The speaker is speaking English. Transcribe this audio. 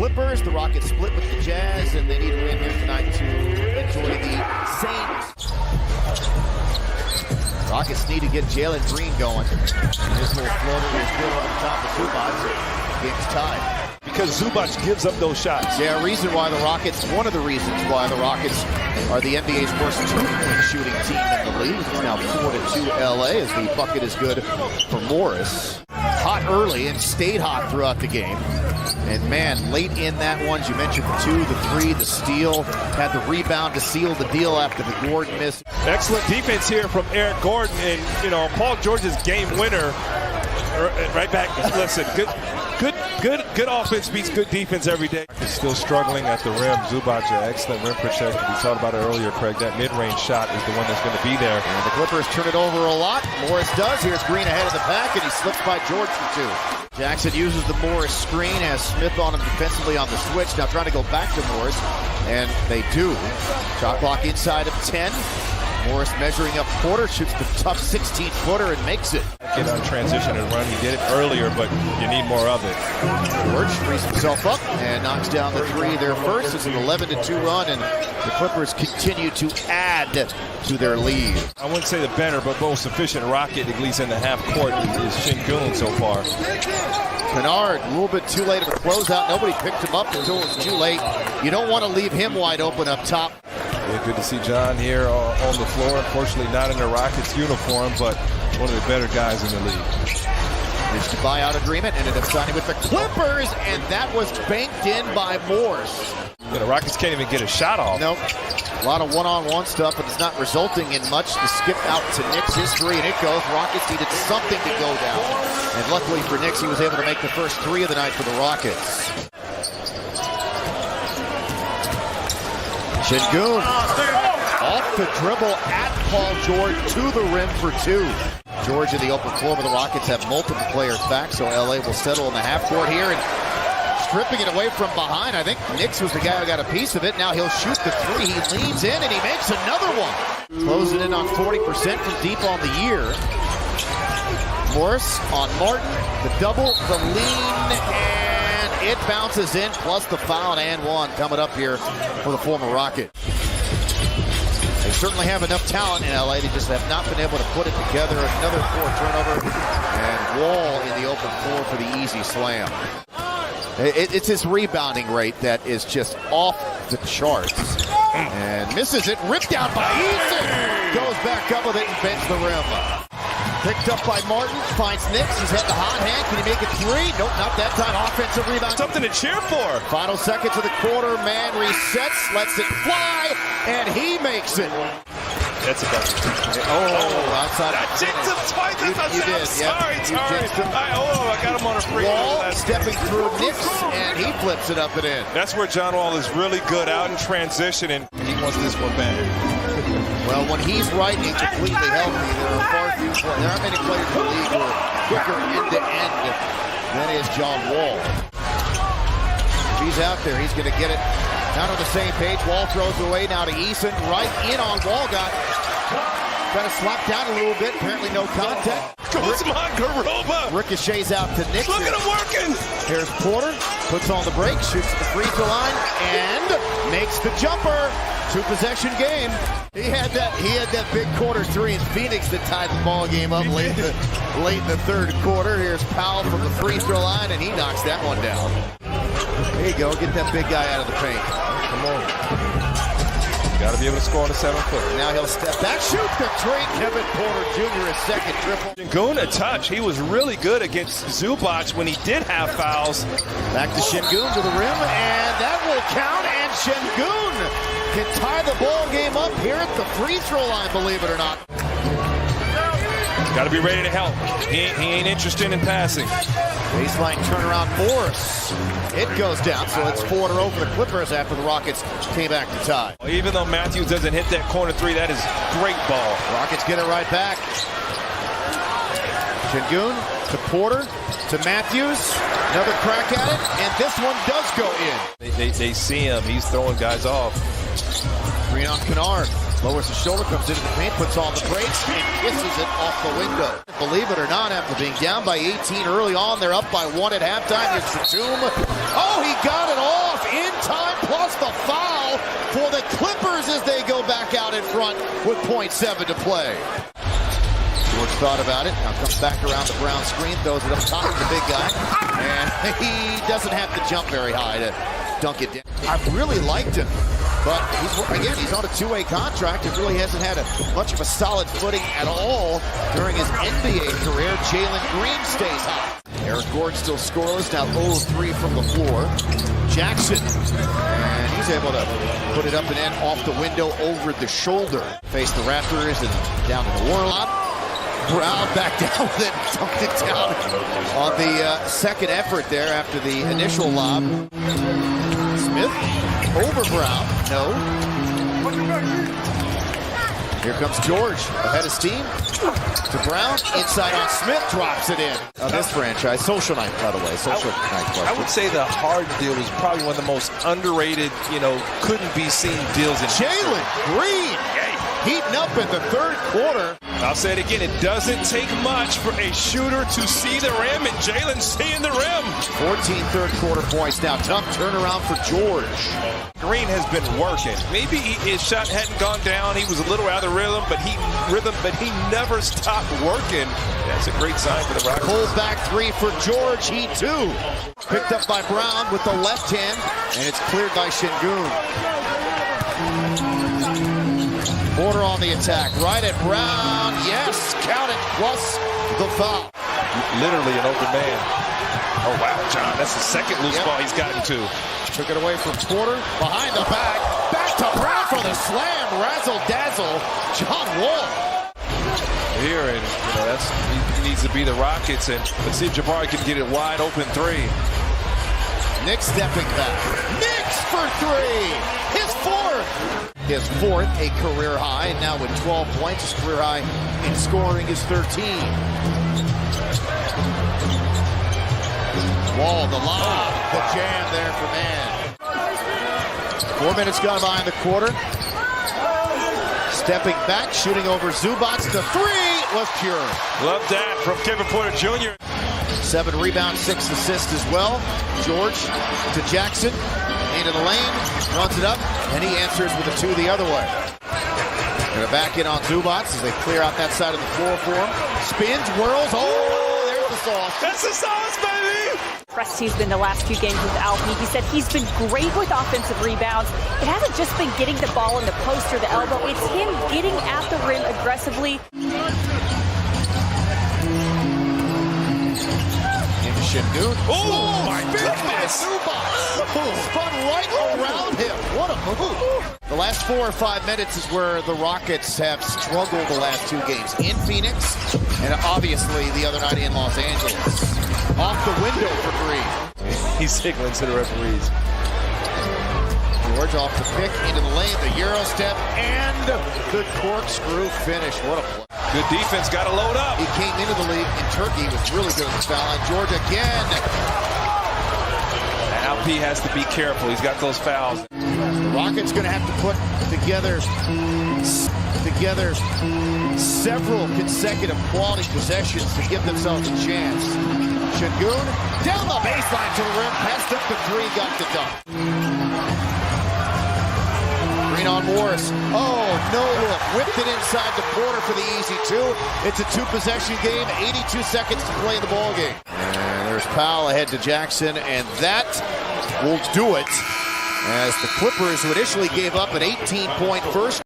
Clippers. The Rockets split with the Jazz, and they need a win here tonight to enjoy the Saints. Rockets need to get Jalen Green going. This little floater is good over the top of Zubac. Game's tied. Because Zubac gives up those shots. Yeah, one of the reasons why the Rockets are the NBA's worst two-point shooting team in the league. It's now 4-2 LA as the bucket is good for Morris. Hot early and stayed hot throughout the game. And man, late in that one, as you mentioned, the 2, the 3, the steal, had the rebound to seal the deal after the Gordon miss. Excellent defense here from Eric Gordon, and Paul George's game winner. Right back. Listen, good offense beats good defense every day. He's still struggling at the rim. Zubac, excellent rim protection. We talked about it earlier, Craig. That mid-range shot is the one that's going to be there. And the Clippers turn it over a lot. Morris does. Here's Green ahead of the pack, and he slips by George for 2. Jackson uses the Morris screen, has Smith on him defensively on the switch. Now trying to go back to Morris, and they do. Shot clock inside of 10. Morris measuring up Porter, shoots the tough 16-footer and makes it. Get on transition and run. He did it earlier, but you need more of it. George frees himself up and knocks down the 3 there first. It's an 11-2 run, and the Clippers continue to add to their lead. I wouldn't say the better, but most efficient Rocket, at least in the half court, is Sengun so far. Kennard, a little bit too late of a closeout. Nobody picked him up until it was too late. You don't want to leave him wide open up top. Yeah, good to see John here on the floor. Unfortunately, not in the Rockets uniform, but one of the better guys in the league. Reached a buyout agreement, ended up signing with the Clippers, and that was banked in by Morris. Yeah, the Rockets can't even get a shot off. Nope. A lot of one-on-one stuff, but it's not resulting in much. The skip out to Knicks, his 3, and it goes. Rockets needed something to go down. And luckily for Knicks, he was able to make the first 3 of the night for the Rockets. Sengun off the dribble at Paul George to the rim for 2. George in the open floor, but the Rockets have multiple players back, so LA will settle in the half court here. And stripping it away from behind, I think Knicks was the guy who got a piece of it. Now he'll shoot the 3. He leans in and he makes another one. Closing in on 40% from deep on the year. Morris on Martin, the double, the lean, and it bounces in, plus the foul and 1 coming up here for the former Rocket. They certainly have enough talent in LA. They just have not been able to put it together. Another 4 turnover, and Wall in the open floor for the easy slam. It's his rebounding rate that is just off the charts. And misses it, ripped out by Eason. Goes back up with it and bends the rim. Picked up by Martin, finds Knicks. He's had the hot hand. Can he make it 3? Nope, not that time. Offensive rebound. Something to cheer for. Final seconds of the quarter. Man resets, lets it fly, and he makes it. That's a bucket. Outside. I jinxed him twice. You did. Sorry. I got him on a free. Wall stepping through Knicks, and he flips it up and in. That's where John Wall is really good, out in transition, and he wants this one back. Well, when he's right and completely healthy, there aren't many players in the league who are quicker end to end than is John Wall. If he's out there, he's going to get it. Not on the same page. Wall throws it away now to Eason. Right in on Wall. Got kind of slapped down a little bit. Apparently no contact. Usman Garuba. Ricochets out to Knicks. Look at him working. Here's Porter. Puts on the break. Shoots at the free throw line. And makes the jumper. 2-possession game. He had that big quarter 3 in Phoenix that tied the ball game up late in the third quarter. Here's Powell from the free throw line, and he knocks that one down. There you go. Get that big guy out of the paint. Come on. Got to be able to score on a 7-footer. Now he'll step back, shoot the 3. Kevin Porter Jr. his second triple. Sengun a touch. He was really good against Zubac when he did have fouls. Back to Sengun to the rim, and that will count. And Sengun can tie the ball game up here at the free throw line, believe it or not. Got to be ready to help. He ain't interested in passing. Baseline turnaround, Morris. It goes down, so it's 4-0 for the Clippers after the Rockets came back to tie. Even though Matthews doesn't hit that corner 3, that is great ball. Rockets get it right back. Sengun to Porter to Matthews. Another crack at it, and this one does go in. They see him. He's throwing guys off. Green on Kennard. Lowers his shoulder, comes into the paint, puts on the brakes, and kisses it off the window. Believe it or not, after being down by 18 early on, they're up by 1 at halftime. It's Tatum. Oh, he got it all. as they go back out in front with .7 to play. George thought about it. Now comes back around the Brown screen, throws it up top of the big guy. And he doesn't have to jump very high to dunk it down. I really liked him. But he's on a two-way contract. He really hasn't had much of a solid footing at all during his NBA career. Jalen Green stays hot. Eric Gordon still scoreless, now 0-3 from the floor. Jackson, and he's able to put it up and in off the window over the shoulder. Face the Raptors and down to the Warlock. Brown back down with it, dumped it down on the second effort there after the initial lob. Smith over Brown, no. Here comes George, ahead of steam, to Brown, inside on Smith, drops it in. This franchise, social night, by the way, social night question. I would say the Harden deal was probably one of the most underrated, couldn't be seen deals in Jalen Green heating up in the third quarter. I'll say it again, it doesn't take much for a shooter to see the rim, and Jalen's seeing the rim. 14 third quarter points now. Tough turnaround for George. Green has been working. Maybe his shot hadn't gone down. He was a little out of the rhythm, but he never stopped working. That's a great sign for the Rockets. Pulled back three for George. He too. Picked up by Brown with the left hand, and it's cleared by Şengün. Porter on the attack, right at Brown. Yes, count it, plus the foul. Literally an open man. Oh, wow, John, that's the second loose ball he's gotten to. Took it away from Porter, behind the back. Back to Brown for the slam. Razzle-dazzle, John Wall. Here, and he needs to be the Rockets, and let's see if Jabari can get it wide open three. Nick stepping back. Knicks for three. His fourth. His fourth, a career high, and now with 12 points, his career high in scoring is 13. Wall, the lob, the jam there for Man. 4 minutes gone by in the quarter. Stepping back, shooting over Zubac. The three was pure. Love that from Kevin Porter Jr. 7 rebounds, 6 assists as well. George to Jackson. Into the lane, runs it up, and he answers with a two the other way. Gonna back in on Zubac as they clear out that side of the floor for him. Spins, whirls, there's the sauce. That's the sauce, baby! Impressed he's been the last few games with Alpi. He said he's been great with offensive rebounds. It hasn't just been getting the ball in the post or the elbow. It's him getting at the rim aggressively. Şengün. Oh my goodness! Spun right around him. What a move. The last 4 or 5 minutes is where the Rockets have struggled the last 2 games. In Phoenix, and obviously the other night in Los Angeles. Off the window for Green. He's signaling to the referees. George off the pick, into the lane, the Euro step, and the corkscrew finish. What a play. Good defense, got to load up. He came into the league in Turkey, was really good at the foul line. George again. Alpi has to be careful. He's got those fouls. The Rockets going to have to put together several consecutive quality possessions to give themselves a chance. Şengün down the baseline to the rim, passed up the three, got the dunk. Green on Morris. Oh, no look. Whipped it inside the quarter for the easy two. It's a 2-possession game, 82 seconds to play the ball game. And there's Powell ahead to Jackson, and that will do it as the Clippers, who initially gave up an 18-point first